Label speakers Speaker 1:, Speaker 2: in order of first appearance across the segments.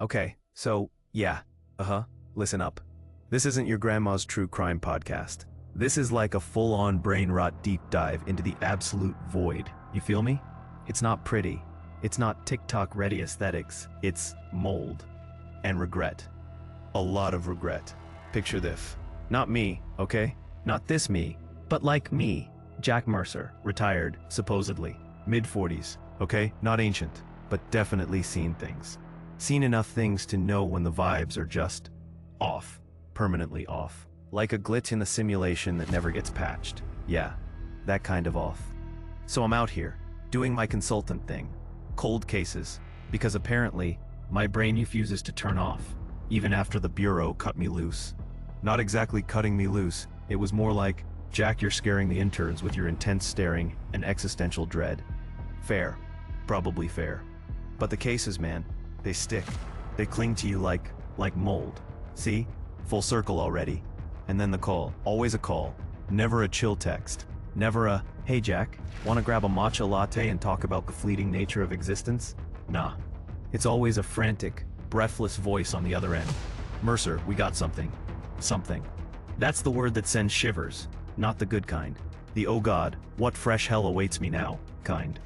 Speaker 1: Okay, so, yeah, listen up. This isn't your grandma's true crime podcast. This is like a full-on brain rot deep dive into the absolute void. You feel me? It's not pretty. It's not TikTok-ready aesthetics. It's mold. And regret. A lot of regret. Picture this. Not me, okay? Not this me, but like me. Jack Mercer, retired, supposedly. Mid-40s, okay? Not ancient, but definitely seen things. Seen enough things to know when the vibes are just off. Permanently off. Like a glitch in the simulation that never gets patched. Yeah, that kind of off. So I'm out here, doing my consultant thing. Cold cases. Because apparently, my brain refuses to turn off, even after the bureau cut me loose. Not exactly cutting me loose, it was more like, Jack, you're scaring the interns with your intense staring and existential dread. Fair. Probably fair. But the cases, man, they stick. They cling to you like mold. See? Full circle already. And then the call. Always a call. Never a chill text. Never a, hey Jack, wanna grab a matcha latte and talk about the fleeting nature of existence? Nah. It's always a frantic, breathless voice on the other end. Mercer, we got something. Something. That's the word that sends shivers. Not the good kind. The oh god, what fresh hell awaits me now, kind.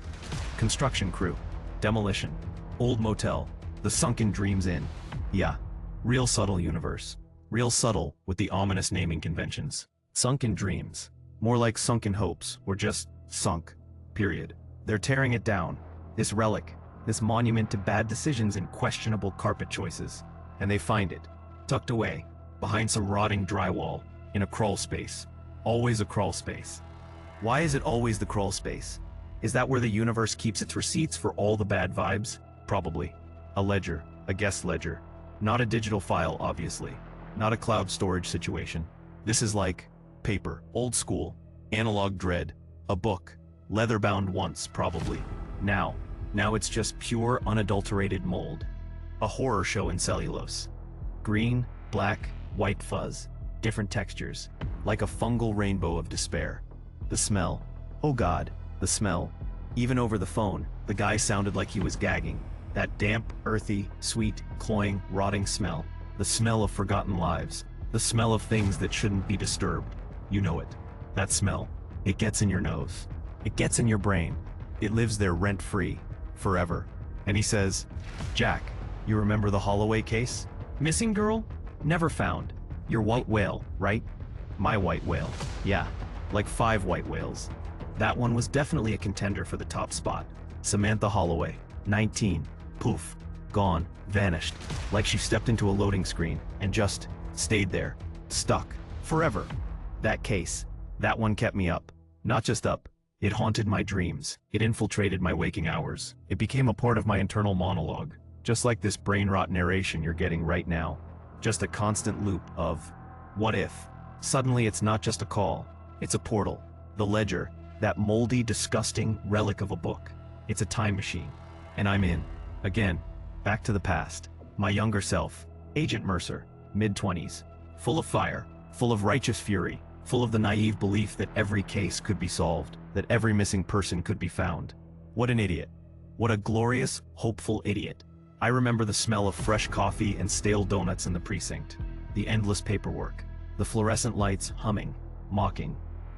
Speaker 1: Construction crew. Demolition. Old motel. The sunken dreams inn. Yeah. Real subtle universe. Real subtle with the ominous naming conventions. Sunken dreams. More like sunken hopes, or just sunk. Period. They're tearing it down. This relic. This monument to bad decisions and questionable carpet choices. And they find it. Tucked away. Behind some rotting drywall. In a crawl space. Always a crawl space. Why is it always the crawl space? Is that where the universe keeps its receipts for all the bad vibes? Probably. A ledger. A guest ledger. Not a digital file, obviously. Not a cloud storage situation. This is like paper, old school, analog dread, a book, leather-bound once, probably. Now it's just pure, unadulterated mold. A horror show in cellulose. Green, black, white fuzz, different textures, like a fungal rainbow of despair. The smell. Oh God, the smell. Even over the phone, the guy sounded like he was gagging. That damp, earthy, sweet, cloying, rotting smell. The smell of forgotten lives. The smell of things that shouldn't be disturbed. You know it. That smell. It gets in your nose. It gets in your brain. It lives there rent-free. Forever. And he says, Jack, you remember the Holloway case? Missing girl? Never found. Your white whale, right? My white whale. Yeah. Like 5 white whales. That one was definitely a contender for the top spot. Samantha Holloway. 19. Poof. Gone. Vanished. Like she stepped into a loading screen and just stayed there. Stuck. Forever. That case. That one kept me up. Not just up. It haunted my dreams. It infiltrated my waking hours. It became a part of my internal monologue. Just like this brain rot narration you're getting right now. Just a constant loop of, what if? Suddenly it's not just a call. It's a portal. The ledger. That moldy, disgusting relic of a book. It's a time machine. And I'm in. Again. Back to the past. My younger self. Agent Mercer. Mid-20s. Full of fire. Full of righteous fury. Full of the naive belief that every case could be solved. That every missing person could be found. What an idiot. What a glorious, hopeful idiot. I remember the smell of fresh coffee and stale donuts in the precinct. The endless paperwork. The fluorescent lights humming. Mocking.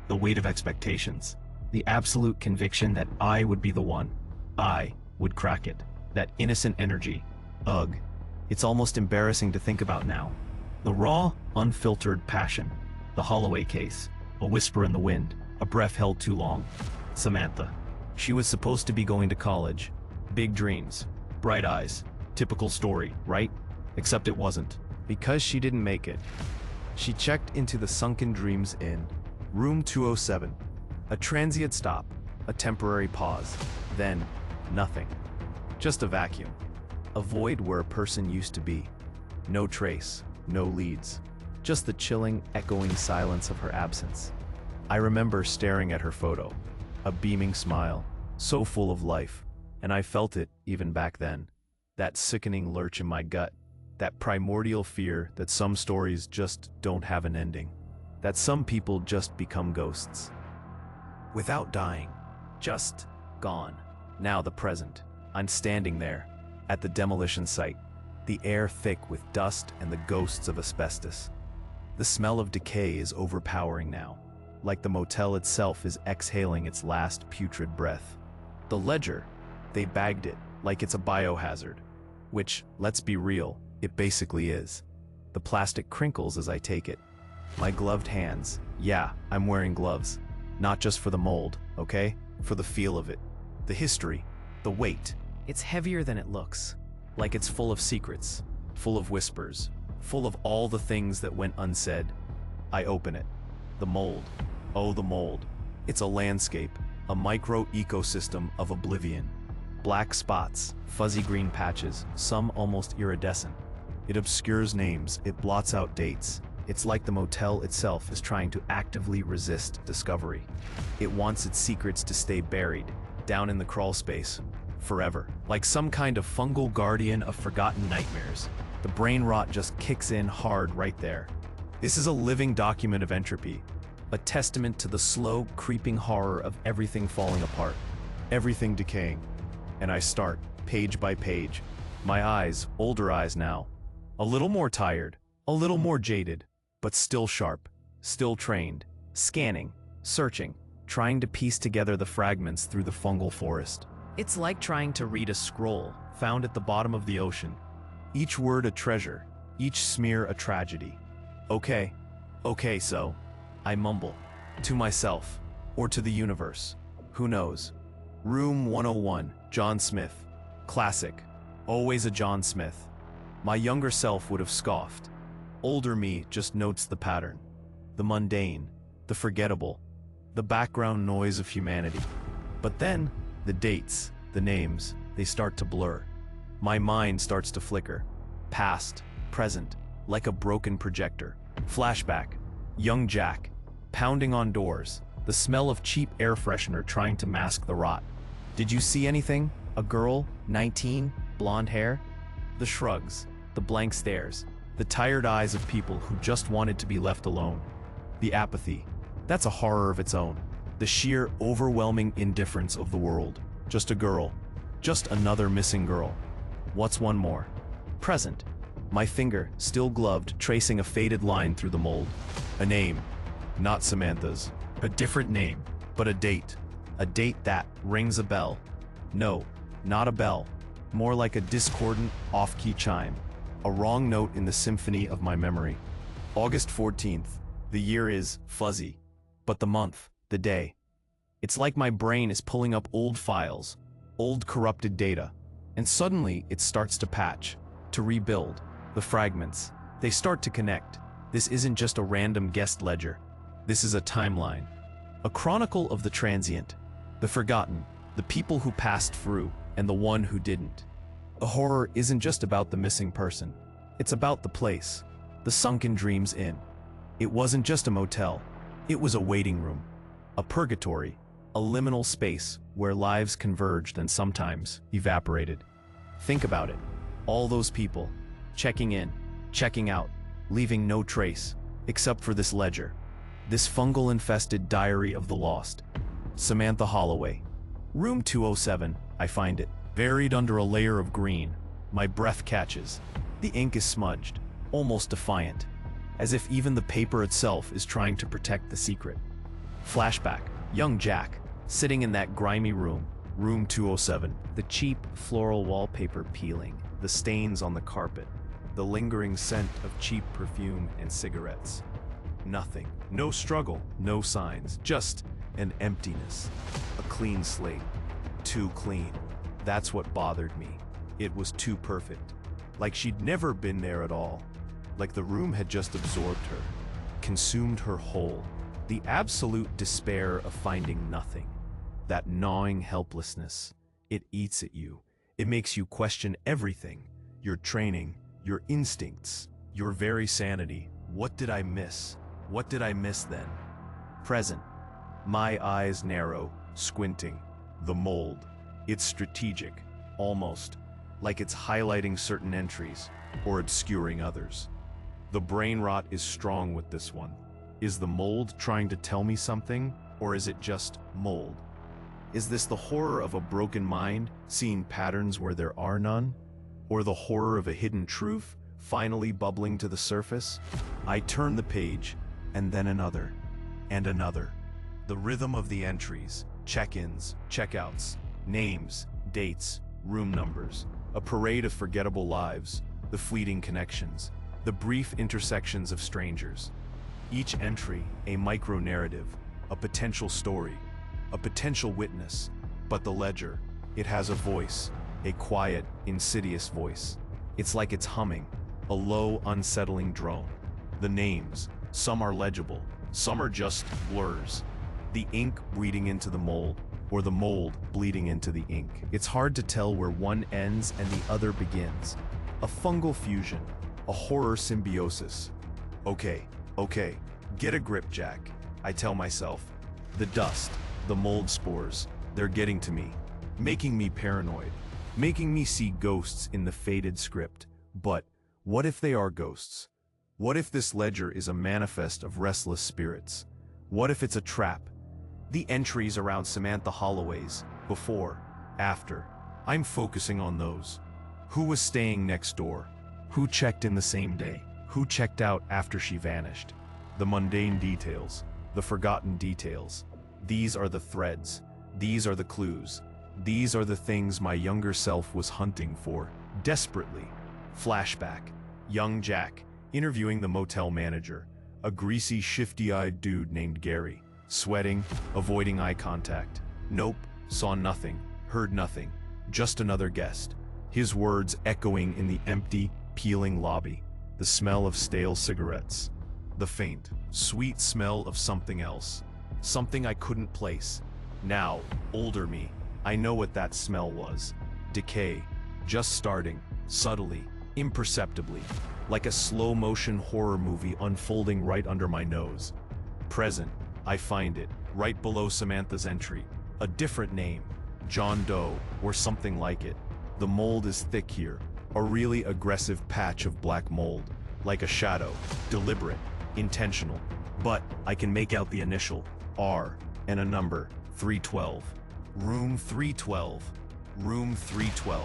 Speaker 1: The weight of expectations. The absolute conviction that I would be the one. I would crack it. That innocent energy. Ugh. It's almost embarrassing to think about now. The raw, unfiltered passion. The Holloway case. A whisper in the wind. A breath held too long. Samantha. She was supposed to be going to college. Big dreams. Bright eyes. Typical story, right? Except it wasn't. Because she didn't make it. She checked into the Sunken Dreams Inn. Room 207. A transient stop. A temporary pause. Then, nothing. Just a vacuum. A void where a person used to be. No trace. No leads. Just the chilling, echoing silence of her absence. I remember staring at her photo. A beaming smile. So full of life. And I felt it, even back then. That sickening lurch in my gut. That primordial fear that some stories just don't have an ending. That some people just become ghosts. Without dying. Just gone. Now the present. I'm standing there. At the demolition site. the air thick with dust and the ghosts of asbestos. The smell of decay is overpowering now, like the motel itself is exhaling its last putrid breath. The ledger, they bagged it like it's a biohazard, which, let's be real, it basically is. The plastic crinkles as I take it. My gloved hands, yeah, I'm wearing gloves. Not just for the mold, okay? For the feel of it. The history, the weight. It's heavier than it looks. Like it's full of secrets, full of whispers, full of all the things that went unsaid. I open it. The mold. Oh, the mold. It's a landscape, a micro-ecosystem of oblivion. Black spots, fuzzy green patches, some almost iridescent. It obscures names, it blots out dates. It's like the motel itself is trying to actively resist discovery. It wants its secrets to stay buried, down in the crawl space, forever. Like some kind of fungal guardian of forgotten nightmares. The brain rot just kicks in hard right there. This is a living document of entropy, a testament to the slow, creeping horror of everything falling apart, everything decaying. And I start, page by page. My eyes, older eyes now, a little more tired, a little more jaded, but still sharp, still trained, scanning, searching, trying to piece together the fragments through the fungal forest. It's like trying to read a scroll found at the bottom of the ocean. Each word a treasure, each smear a tragedy. Okay, so, I mumble, to myself, or to the universe, who knows. Room 101, John Smith. Classic, always a John Smith. My younger self would have scoffed. Older me just notes the pattern, the mundane, the forgettable, the background noise of humanity. But then, the dates, the names, they start to blur. My mind starts to flicker. Past, present, like a broken projector. Flashback, young Jack, pounding on doors, the smell of cheap air freshener trying to mask the rot. Did you see anything? A girl, 19, blonde hair? The shrugs, the blank stares, the tired eyes of people who just wanted to be left alone. The apathy, that's a horror of its own. The sheer, overwhelming indifference of the world. Just a girl. Just another missing girl. What's one more? Present. My finger, still gloved, tracing a faded line through the mold. A name. Not Samantha's. A different name. But a date. A date that rings a bell. No, not a bell. More like a discordant, off-key chime. A wrong note in the symphony of my memory. August 14th. The year is fuzzy. But the month, the day. It's like my brain is pulling up old files, old corrupted data, and suddenly it starts to patch, to rebuild. The fragments, they start to connect. This isn't just a random guest ledger. This is a timeline. A chronicle of the transient, the forgotten, the people who passed through, and the one who didn't. A horror isn't just about the missing person. It's about the place, the sunken dreams inn. It wasn't just a motel. It was a waiting room, a purgatory, a liminal space where lives converged and sometimes evaporated. Think about it. All those people, checking in, checking out, leaving no trace, except for this ledger. This fungal-infested diary of the lost. Samantha Holloway. Room 207, I find it. Buried under a layer of green. My breath catches. The ink is smudged, almost defiant, as if even the paper itself is trying to protect the secret. Flashback, young Jack, sitting in that grimy room, room 207. The cheap floral wallpaper peeling, the stains on the carpet, the lingering scent of cheap perfume and cigarettes. Nothing, no struggle, no signs, just an emptiness. A clean slate, too clean. That's what bothered me. It was too perfect. Like she'd never been there at all. Like the room had just absorbed her, consumed her whole. The absolute despair of finding nothing. That gnawing helplessness. It eats at you. It makes you question everything. Your training, your instincts, your very sanity. What did I miss? What did I miss then? Present. My eyes narrow, squinting. The mold. It's strategic, almost, like it's highlighting certain entries or obscuring others. The brain rot is strong with this one. Is the mold trying to tell me something, or is it just mold? Is this the horror of a broken mind, seeing patterns where there are none? or the horror of a hidden truth finally bubbling to the surface? I turn the page, and then another, and another. The rhythm of the entries, check-ins, check-outs, names, dates, room numbers, a parade of forgettable lives, the fleeting connections, the brief intersections of strangers. Each entry, a micro-narrative, a potential story, a potential witness. But the ledger, it has a voice, a quiet, insidious voice. It's like it's humming, a low, unsettling drone. The names, some are legible, some are just blurs. The ink bleeding into the mold, or the mold bleeding into the ink. It's hard to tell where one ends and the other begins. A fungal fusion, a horror symbiosis. Okay, get a grip, Jack, I tell myself. The dust, the mold spores, they're getting to me, making me paranoid, making me see ghosts in the faded script. But what if they are ghosts? What if this ledger is a manifest of restless spirits? What if it's a trap? The entries around Samantha Holloway's, before, after, I'm focusing on those. Who was staying next door? Who checked in the same day? Who checked out after she vanished? The mundane details, the forgotten details. These are the threads. These are the clues. These are the things my younger self was hunting for, desperately. Flashback. Young Jack, interviewing the motel manager, a greasy, shifty-eyed dude named Gary, sweating, avoiding eye contact. Nope, saw nothing, heard nothing, just another guest. His words echoing in the empty, peeling lobby, the smell of stale cigarettes. The faint, sweet smell of something else, something I couldn't place. Now, older me, I know what that smell was. Decay, just starting, subtly, imperceptibly, like a slow-motion horror movie unfolding right under my nose. Present, I find it, right below Samantha's entry. A different name, John Doe, or something like it. The mold is thick here, a really aggressive patch of black mold, like a shadow, deliberate, intentional. But I can make out the initial, R, and a number, 312. Room 312. Room 312.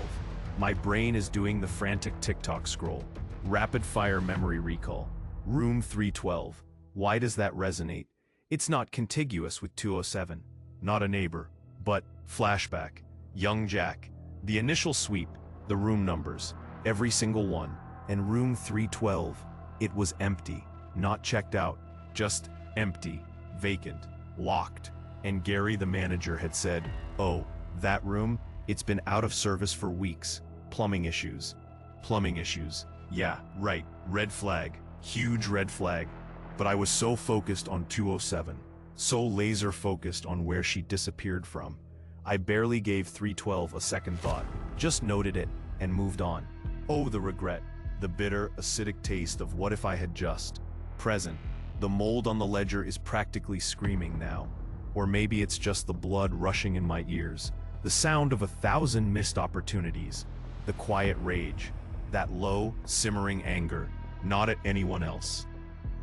Speaker 1: My brain is doing the frantic TikTok scroll. Rapid-fire memory recall. Room 312. Why does that resonate? It's not contiguous with 207. Not a neighbor. But, flashback. Young Jack. The initial sweep. The room numbers. Every single one. And room 312. It was empty. Not checked out. Just empty. Vacant. Locked. And Gary, the manager, had said, "Oh, that room? It's been out of service for weeks. Plumbing issues." Plumbing issues. Yeah, right. Red flag. Huge red flag. But I was so focused on 207. So laser focused on where she disappeared from. I barely gave 312 a second thought. Just noted it and moved on. Oh, the regret. The bitter, acidic taste of what if I had just. Present. The mold on the ledger is practically screaming now. Or maybe it's just the blood rushing in my ears. The sound of 1,000 missed opportunities. The quiet rage. That low, simmering anger. Not at anyone else.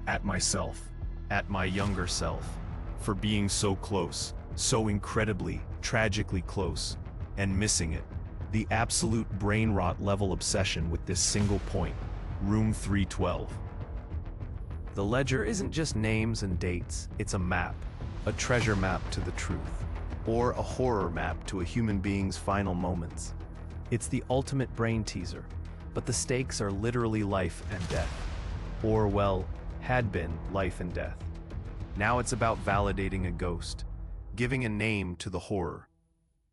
Speaker 1: At myself. At my younger self. For being so close. So incredibly, tragically close. And missing it. The absolute brain rot level obsession with this single point. Room 312. The ledger isn't just names and dates. It's a map. A treasure map to the truth, or a horror map to a human being's final moments. It's the ultimate brain teaser, but the stakes are literally life and death. Or, well, had been life and death. Now it's about validating a ghost, giving a name to the horror.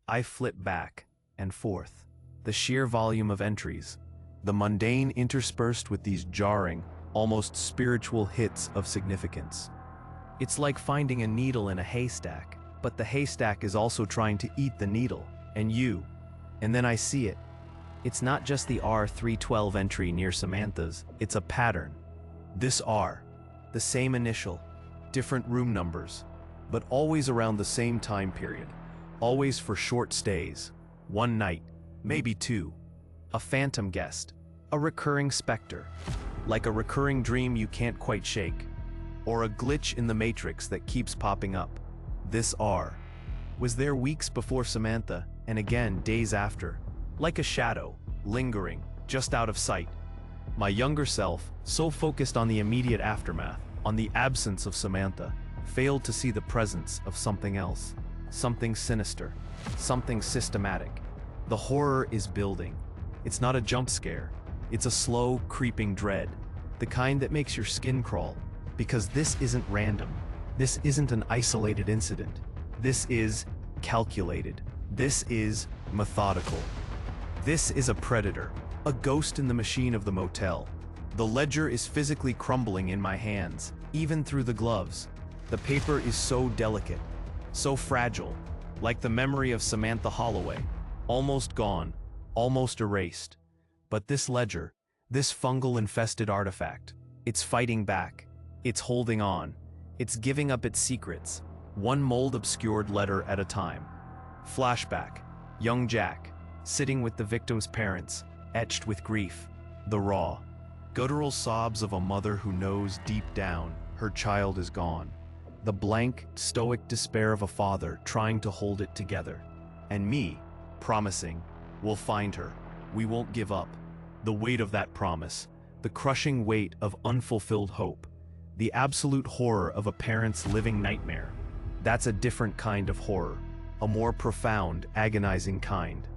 Speaker 1: I flip back and forth. The sheer volume of entries, the mundane interspersed with these jarring, almost spiritual hits of significance. It's like finding a needle in a haystack, but the haystack is also trying to eat the needle, and you. And then I see it. It's not just the R312 entry near Samantha's, it's a pattern. This R, the same initial, different room numbers, but always around the same time period, always for short stays, one night, maybe two. A phantom guest, a recurring specter, like a recurring dream you can't quite shake. Or a glitch in the matrix that keeps popping up. This R was there weeks before Samantha, and again days after. Like a shadow, lingering, just out of sight. My younger self, so focused on the immediate aftermath, on the absence of Samantha, failed to see the presence of something else, something sinister, something systematic. The horror is building. It's not a jump scare. It's a slow, creeping dread, the kind that makes your skin crawl, because this isn't random. This isn't an isolated incident. This is calculated. This is methodical. This is a predator, a ghost in the machine of the motel. The ledger is physically crumbling in my hands, even through the gloves. The paper is so delicate, so fragile, like the memory of Samantha Holloway, almost gone, almost erased. But this ledger, this fungal-infested artifact, it's fighting back. It's holding on. It's giving up its secrets, one mold-obscured letter at a time. Flashback. Young Jack, sitting with the victim's parents, etched with grief. The raw, guttural sobs of a mother who knows deep down her child is gone. The blank, stoic despair of a father trying to hold it together. And me, promising, we'll find her. We won't give up. The weight of that promise, the crushing weight of unfulfilled hope, the absolute horror of a parent's living nightmare. That's a different kind of horror, a more profound, agonizing kind.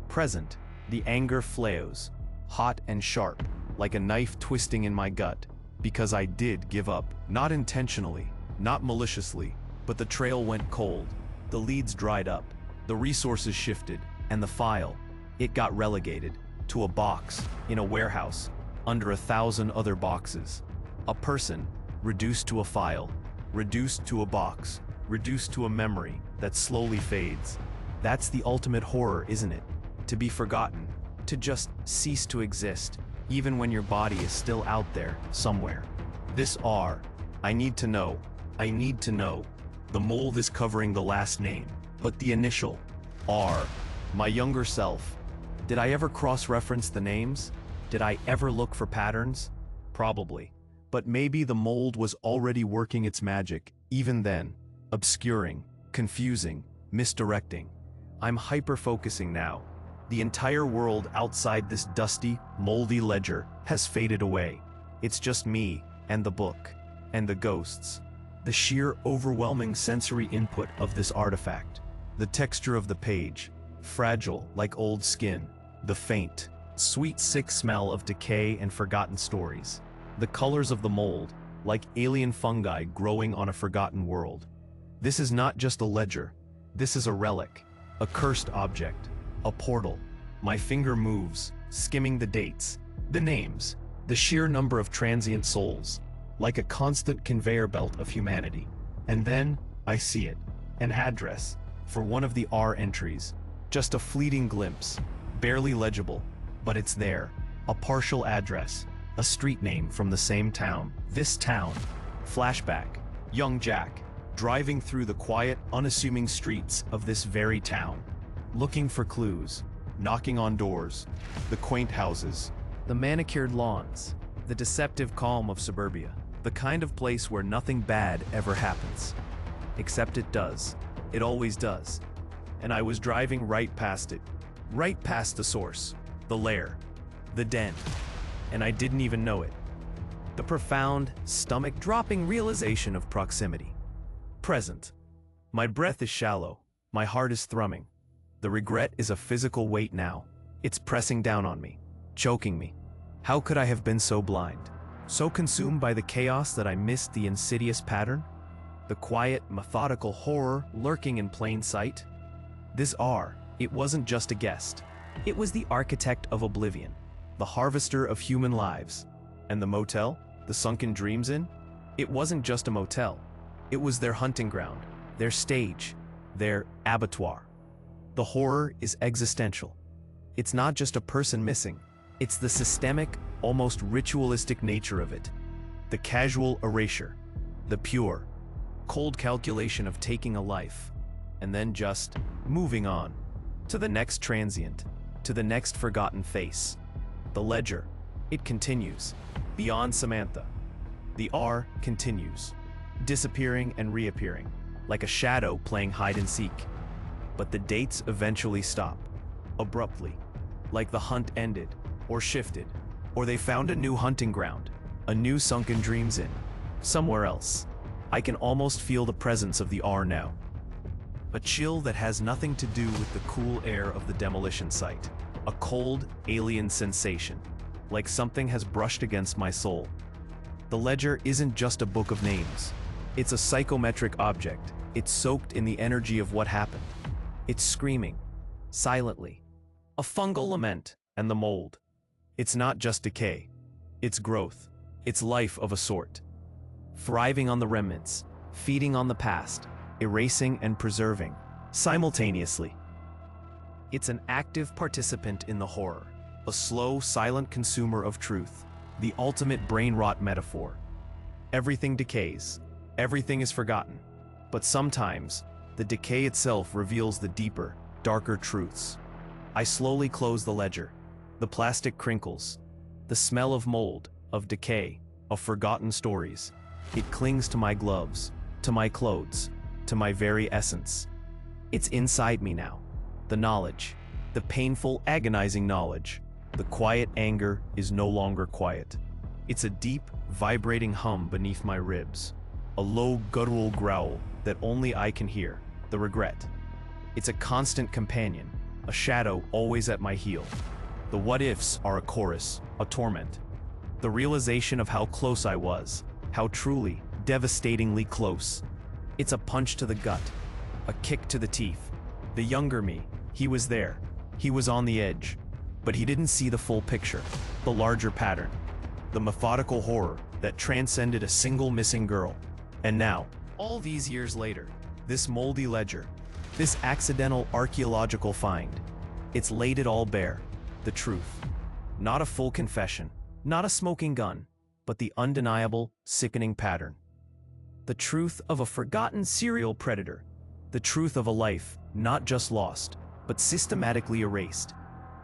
Speaker 1: Present, the anger flares, hot and sharp, like a knife twisting in my gut, because I did give up, not intentionally, not maliciously, but the trail went cold, the leads dried up, the resources shifted, and the file, it got relegated to a box in a warehouse under 1,000 other boxes. A person reduced to a file, reduced to a box, reduced to a memory that slowly fades. That's the ultimate horror, isn't it? To be forgotten, to just cease to exist, even when your body is still out there somewhere. This R, I need to know. I need to know. The mold is covering the last name, but the initial, R, my younger self. Did I ever cross-reference the names? Did I ever look for patterns? Probably. But maybe the mold was already working its magic, even then, obscuring, confusing, misdirecting. I'm hyper-focusing now. The entire world outside this dusty, moldy ledger has faded away. It's just me, and the book, and the ghosts. The sheer overwhelming sensory input of this artifact. The texture of the page, fragile like old skin. The faint, sweet sick smell of decay and forgotten stories. The colors of the mold, like alien fungi growing on a forgotten world. This is not just a ledger. This is a relic, a cursed object, a portal. My finger moves, skimming the dates, the names, the sheer number of transient souls, like a constant conveyor belt of humanity. And then, I see it, an address, for one of the R entries. Just a fleeting glimpse, barely legible, but it's there. A partial address, a street name from the same town. This town. Flashback. Young Jack, driving through the quiet, unassuming streets of this very town. Looking for clues, knocking on doors, the quaint houses, the manicured lawns, the deceptive calm of suburbia. The kind of place where nothing bad ever happens. Except it does. It always does. And I was driving right past it. Right past the source, the lair, the den. And I didn't even know it. The profound, stomach-dropping realization of proximity. Present. My breath is shallow. My heart is thrumming. The regret is a physical weight now. It's pressing down on me, choking me. How could I have been so blind? So consumed by the chaos that I missed the insidious pattern? The quiet, methodical horror lurking in plain sight? This R, it wasn't just a guest. It was the architect of oblivion, the harvester of human lives. And the motel, the sunken dreams in? It wasn't just a motel. It was their hunting ground, their stage, their abattoir. The horror is existential. It's not just a person missing. It's the systemic, almost ritualistic nature of it. The casual erasure, the pure, cold calculation of taking a life, and then just moving on to the next transient, to the next forgotten face. The ledger, it continues, beyond Samantha. The R continues, disappearing and reappearing, like a shadow playing hide and seek. But the dates eventually stop, abruptly, like the hunt ended, or shifted, or they found a new hunting ground, a new sunken dreams in, somewhere else. I can almost feel the presence of the R now. A chill that has nothing to do with the cool air of the demolition site. A cold, alien sensation, like something has brushed against my soul. The ledger isn't just a book of names. It's a psychometric object. It's soaked in the energy of what happened. It's screaming, silently. A fungal lament, and the mold. It's not just decay. It's growth. It's life of a sort. Thriving on the remnants, feeding on the past, erasing and preserving, simultaneously. It's an active participant in the horror, a slow, silent consumer of truth, the ultimate brain rot metaphor. Everything decays, everything is forgotten, but sometimes, the decay itself reveals the deeper, darker truths. I slowly close the ledger. The plastic crinkles. The smell of mold, of decay, of forgotten stories. It clings to my gloves, to my clothes, to my very essence. It's inside me now. The knowledge, the painful, agonizing knowledge. The quiet anger is no longer quiet. It's a deep, vibrating hum beneath my ribs. A low, guttural growl that only I can hear. The regret. It's a constant companion, a shadow always at my heel. The what-ifs are a chorus, a torment. The realization of how close I was, how truly, devastatingly close. It's a punch to the gut, a kick to the teeth. The younger me, he was there. He was on the edge. But he didn't see the full picture, the larger pattern. The methodical horror that transcended a single missing girl. And now, all these years later, this moldy ledger, this accidental archaeological find, it's laid it all bare. The truth. Not a full confession, not a smoking gun, but the undeniable, sickening pattern. The truth of a forgotten serial predator. The truth of a life, not just lost, but systematically erased.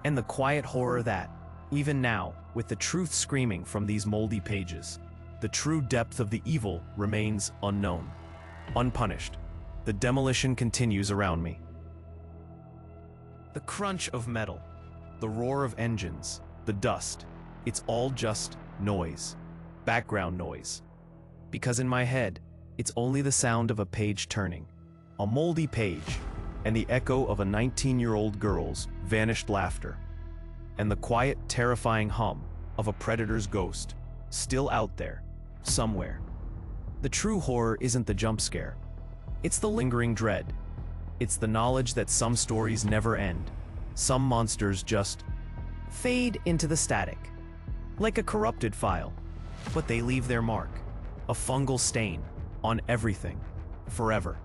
Speaker 1: And the quiet horror that, even now, with the truth screaming from these moldy pages, the true depth of the evil remains unknown, unpunished. The demolition continues around me. The crunch of metal, the roar of engines, the dust, it's all just noise, background noise. Because in my head, it's only the sound of a page turning, a moldy page, and the echo of a 19-year-old girl's vanished laughter, and the quiet, terrifying hum of a predator's ghost, still out there, somewhere. The true horror isn't the jump scare. It's the lingering dread. It's the knowledge that some stories never end. Some monsters just fade into the static, like a corrupted file, but they leave their mark, a fungal stain, on everything, forever.